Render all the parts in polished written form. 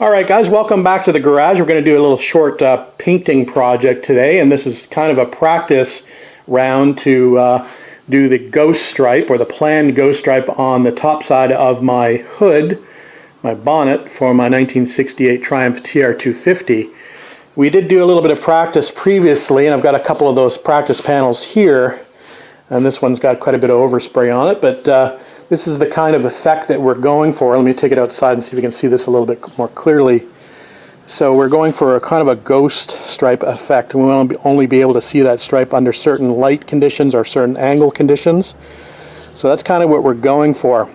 Alright guys, welcome back to the garage. We're going to do a little short painting project today, and this is kind of a practice round to do the ghost stripe, or the planned ghost stripe, on the top side of my hood, my bonnet, for my 1968 Triumph TR250. We did do a little bit of practice previously, and I've got a couple of those practice panels here, and this one's got quite a bit of overspray on it, but this is the kind of effect that we're going for. Let me take it outside and see if we can see this a little bit more clearly. So we're going for a kind of a ghost stripe effect. We want to only be able to see that stripe under certain light conditions or certain angle conditions. So that's kind of what we're going for.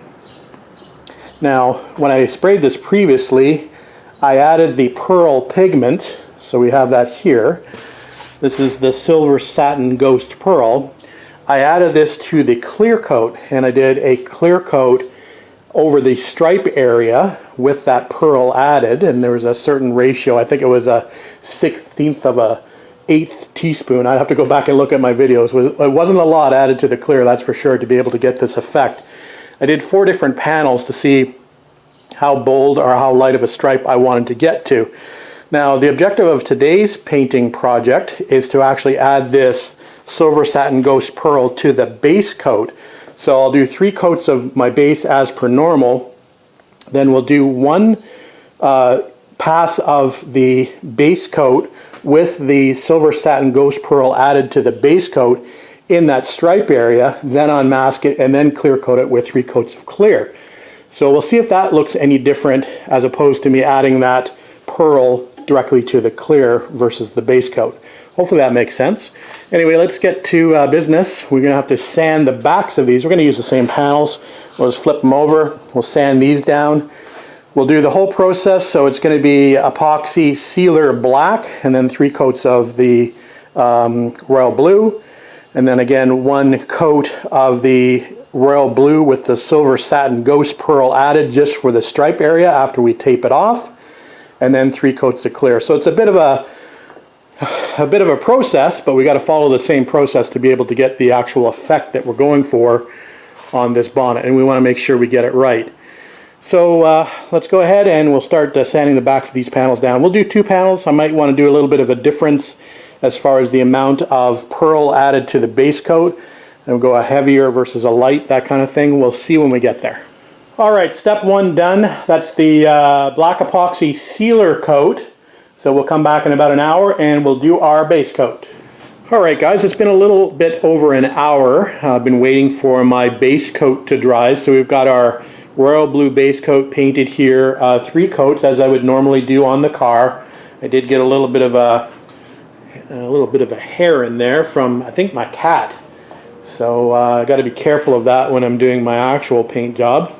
Now, when I sprayed this previously, I added the pearl pigment. So we have that here. This is the silver satin ghost pearl. I added this to the clear coat, and I did a clear coat over the stripe area with that pearl added, and there was a certain ratio. I think it was a 1/16 of an eighth teaspoon. I'd have to go back and look at my videos. It wasn't a lot added to the clear, that's for sure, to be able to get this effect. I did 4 different panels to see how bold or how light of a stripe I wanted to get to. Now, the objective of today's painting project is to actually add this silver satin ghost pearl to the base coat. So I'll do 3 coats of my base as per normal. Then we'll do 1 pass of the base coat with the silver satin ghost pearl added to the base coat in that stripe area, then unmask it and then clear coat it with 3 coats of clear. So we'll see if that looks any different as opposed to me adding that pearl directly to the clear versus the base coat. Hopefully that makes sense. Anyway, let's get to business. We're going to have to sand the backs of these. We're going to use the same panels. We'll just flip them over. We'll sand these down. We'll do the whole process. So it's going to be epoxy sealer black, and then 3 coats of the royal blue, and then again 1 coat of the royal blue with the silver satin ghost pearl added just for the stripe area after we tape it off, and then 3 coats of clear. So it's a bit of a process, but we got to follow the same process to be able to get the actual effect that we're going for on this bonnet, and we want to make sure we get it right. So let's go ahead and we'll start sanding the backs of these panels down. We'll do 2 panels. I might want to do a little bit of a difference as far as the amount of pearl added to the base coat, and we'll go a heavier versus a light, that kind of thing. We'll see when we get there. Alright, step 1 done. That's the black epoxy sealer coat. So we'll come back in about an hour and we'll do our base coat. Alright guys, it's been a little bit over an hour. I've been waiting for my base coat to dry. So we've got our royal blue base coat painted here, 3 coats as I would normally do on the car. I did get a little bit of a hair in there from, I think, my cat. So I got to be careful of that when I'm doing my actual paint job.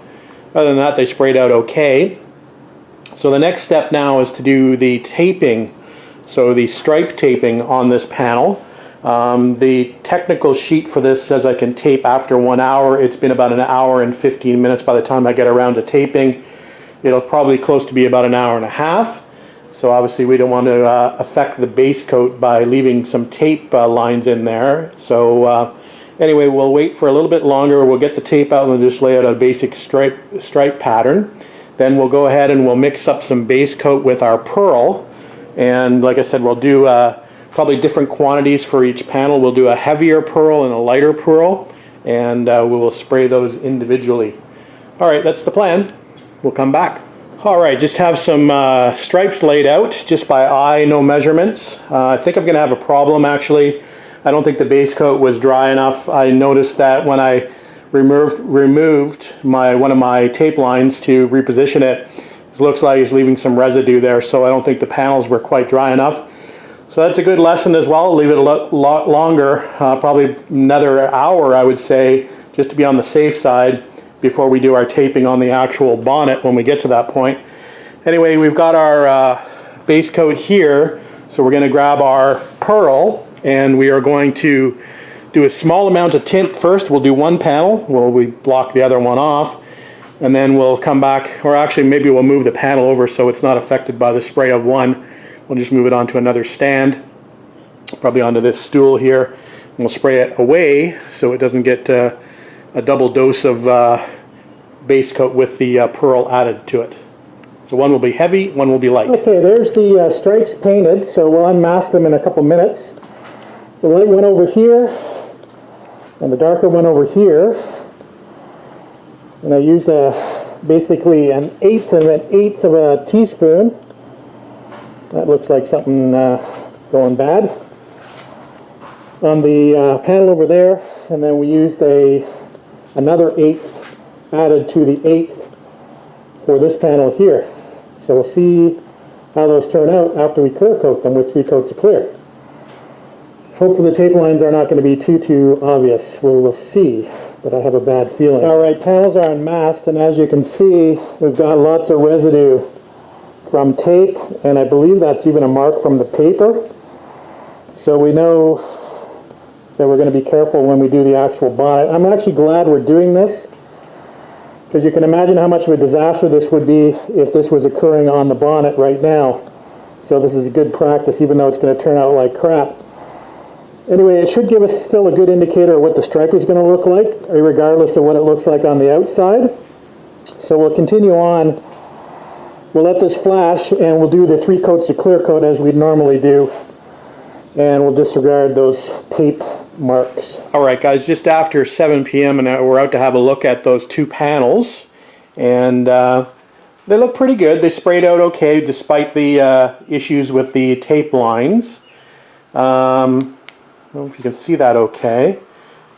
Other than that, they sprayed out okay. So the next step now is to do the taping, so the stripe taping on this panel. The technical sheet for this says I can tape after 1 hour. It's been about 1 hour and 15 minutes by the time I get around to taping. It'll probably close to be about 1 hour and a half. So obviously we don't want to affect the base coat by leaving some tape lines in there. So anyway, we'll wait for a little bit longer. We'll get the tape out and we'll just lay out a basic stripe pattern. Then we'll go ahead and we'll mix up some base coat with our pearl, and like I said, we'll do probably different quantities for each panel. We'll do a heavier pearl and a lighter pearl, and we will spray those individually. Alright, that's the plan. We'll come back. Alright, just have some stripes laid out just by eye, no measurements. I think I'm going to have a problem actually. I don't think the base coat was dry enough. I noticed that when I removed one of my tape lines to reposition it. It looks like it's leaving some residue there, so I don't think the panels were quite dry enough. So that's a good lesson as well. Leave it a lot longer, probably another hour I would say, just to be on the safe side before we do our taping on the actual bonnet when we get to that point. Anyway, we've got our base coat here, so we're going to grab our pearl and we are going to do a small amount of tint first. We'll do 1 panel while we block the other one off, and then we'll come back, or actually maybe we'll move the panel over so it's not affected by the spray of 1. We'll just move it onto another stand, probably onto this stool here, and we'll spray it away so it doesn't get a double dose of base coat with the pearl added to it. So one will be heavy, one will be light. Okay, there's the stripes painted, so we'll unmask them in a couple minutes. The light one over here, and the darker one over here. And I use basically an eighth of a teaspoon. That looks like something going bad. On the panel over there, and then we used another eighth added to the eighth for this panel here. So we'll see how those turn out after we clear coat them with 3 coats of clear. Hopefully the tape lines are not going to be too obvious. We will see, but I have a bad feeling. Alright, panels are unmasked, and as you can see, we've got lots of residue from tape, and I believe that's even a mark from the paper. So we know that we're going to be careful when we do the actual bonnet. I'm actually glad we're doing this, because you can imagine how much of a disaster this would be if this was occurring on the bonnet right now. So this is a good practice, even though it's going to turn out like crap. Anyway, it should give us still a good indicator of what the stripe is going to look like, regardless of what it looks like on the outside. So we'll continue on. We'll let this flash, and we'll do the 3 coats of clear coat as we'd normally do. And we'll disregard those tape marks. Alright guys, just after 7 p.m. and we're out to have a look at those 2 panels. And they look pretty good. They sprayed out okay despite the issues with the tape lines. I don't know if you can see that okay.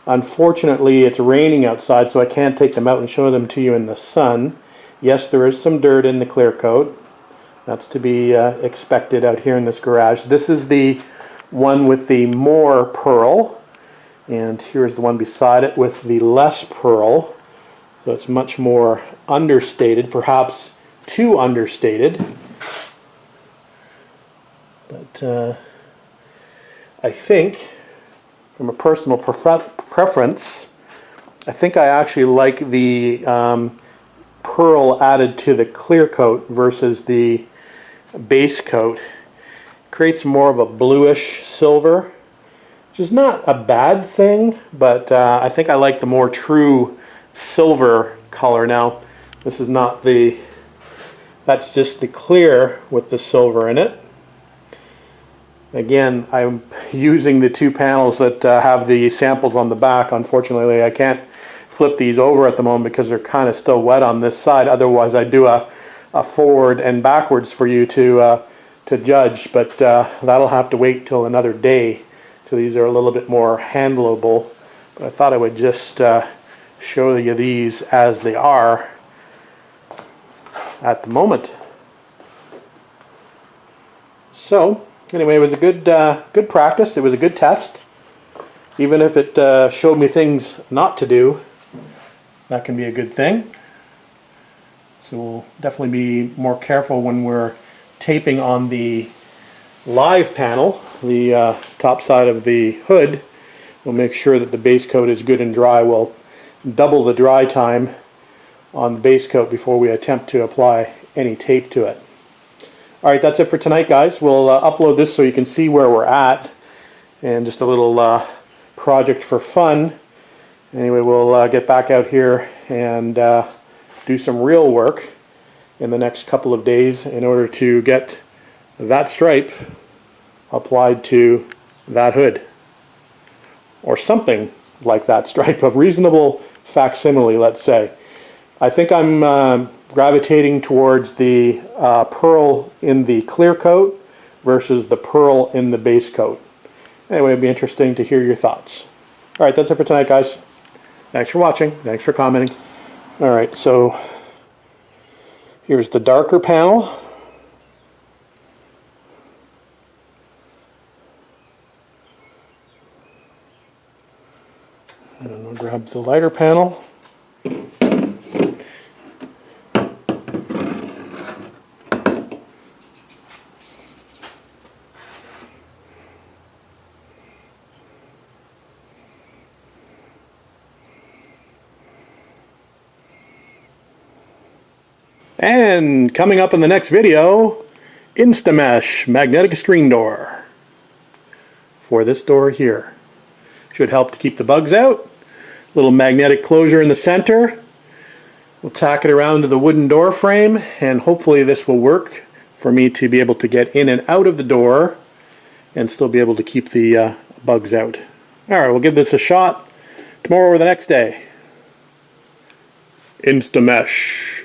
Unfortunately, it's raining outside, so I can't take them out and show them to you in the sun. Yes, there is some dirt in the clear coat. That's to be expected out here in this garage. This is the one with the more pearl, and here's the one beside it with the less pearl. So it's much more understated, perhaps too understated. But I think, from a personal preference, I think I actually like the pearl added to the clear coat versus the base coat. Creates more of a bluish silver, which is not a bad thing, but I think I like the more true silver color. Now, this is not that's just the clear with the silver in it. Again, I'm using the 2 panels that have the samples on the back. Unfortunately, I can't flip these over at the moment because they're kind of still wet on this side. Otherwise, I'd do a forward and backwards for you to judge, but that'll have to wait till another day till these are a little bit more handleable. But I thought I would just show you these as they are at the moment. So anyway, it was a good practice. It was a good test. Even if it showed me things not to do, that can be a good thing. So we'll definitely be more careful when we're taping on the live panel, the top side of the hood. We'll make sure that the base coat is good and dry. We'll double the dry time on the base coat before we attempt to apply any tape to it. Alright, that's it for tonight, guys. We'll upload this so you can see where we're at, and just a little project for fun. Anyway, we'll get back out here and do some real work in the next couple of days in order to get that stripe applied to that hood, or something like that stripe, a reasonable facsimile, let's say. I think I'm gravitating towards the pearl in the clear coat versus the pearl in the base coat. Anyway, it'd be interesting to hear your thoughts. Alright, that's it for tonight, guys. Thanks for watching. Thanks for commenting. Alright, so here's the darker panel. And I'll grab the lighter panel. And coming up in the next video, Instamesh magnetic screen door for this door here. Should help to keep the bugs out. Little magnetic closure in the center. We'll tack it around to the wooden door frame, and hopefully this will work for me to be able to get in and out of the door and still be able to keep the bugs out. Alright, we'll give this a shot tomorrow or the next day. Instamesh.